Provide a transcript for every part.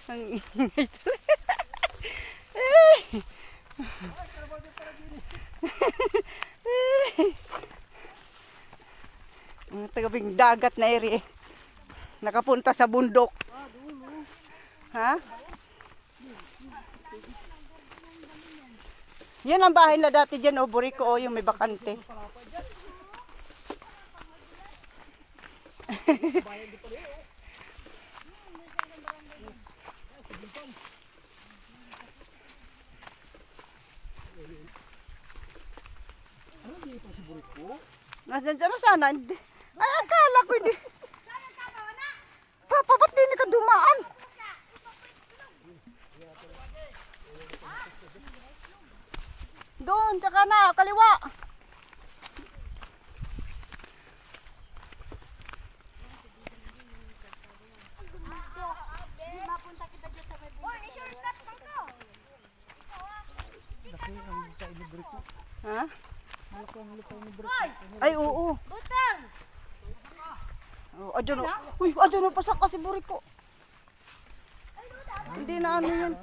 Ang ingay talaga. Mga tabing dagat na eri. Nakapunta sa bundok. Ha? Yan ang bahay na dati dyan, o Buriko, o yung may bakante. Nasaan dyan na sana? Ay, akala ko hindi. Papa, ba't di ka dumaan? Doon, tsaka na, kaliwa. Ha? Ay, oo. Butang! Oh, adyan o. Uy, adyan o, pasak kasi Buriko. Hindi na ano yan.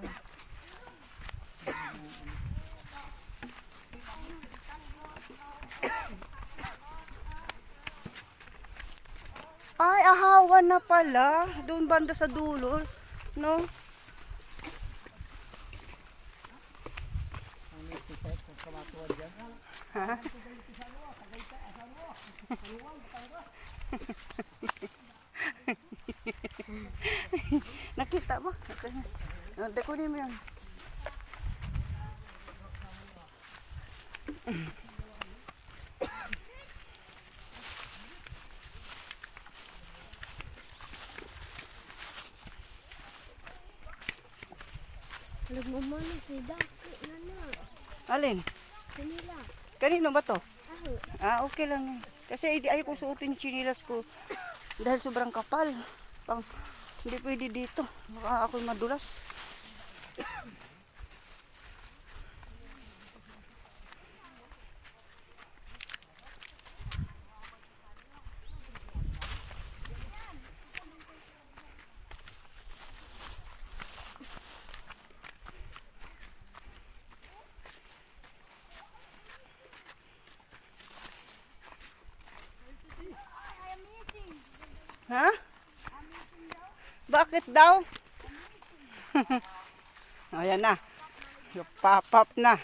Ay, ahawan na pala. Doon banda sa dulo. No? Ha? Nakita mo? Hindi ko din yan. Alam mo man, si Dako na na. Alin? Kanila. Kanino ba to? Ako. Okay lang eh. Kasi ayaw ko suotin yung chinilas ko dahil sobrang kapal. Hindi pwede dito. Baka ako'y madulas. Ha? Bakit daw? Ayan na. Pop-up na.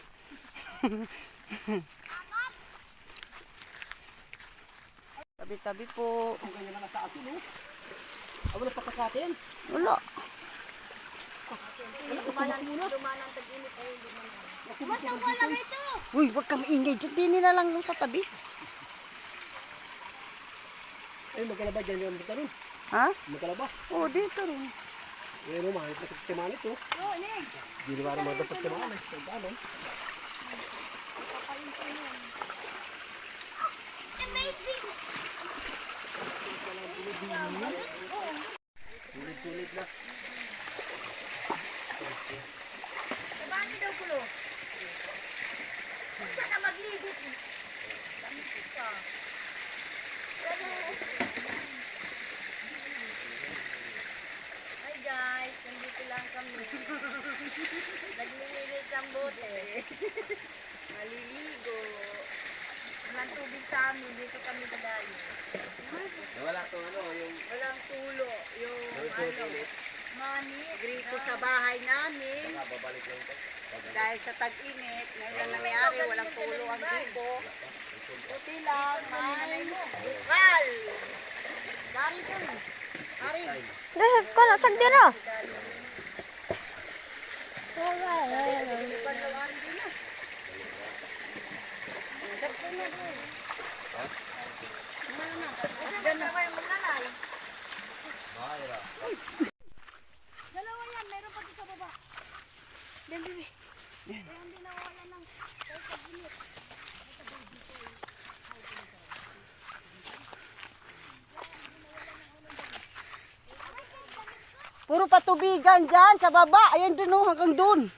Tabi-tabi po. Ganyan na sa atin, oh. Wala pa sa atin. Wala. Masang wala ito! Uy, wag kang maingay dyan. Dini na lang yung sa tabi. Ay, magkalaba dyan yung dito rin. Ha? Magkalaba. Oo, dito rin. Ngayon, oh, mahit na sa timanit, oh. Oo, Nig. Hindi na parang mga dapat timanit. Ano? Amazing! Sulit-sulit na. Sabani daw kulo. Saan na maglibot? Hi guys, nandito lang kami. Naglilinis ang bote. Maliligo. Walang tubig sa amin, dito kami dadali. Wala to, ano, yung... Walang tulo, yung money. Grito sa bahay namin. Babalik lang ito. Dahil sa tag-init, ngayon na nangyari, walang tulo ang gripo. Puti lang, may bukal. Dari ko eh. Dari. Dasag ko na sagdira. Dalawa yan, meron pa dito sa baba. Yan, bibi. Kaya hindi nawala ng pagkaginit. Puro patubigan dyan sa baba. Ayan dun oh, hanggang dun.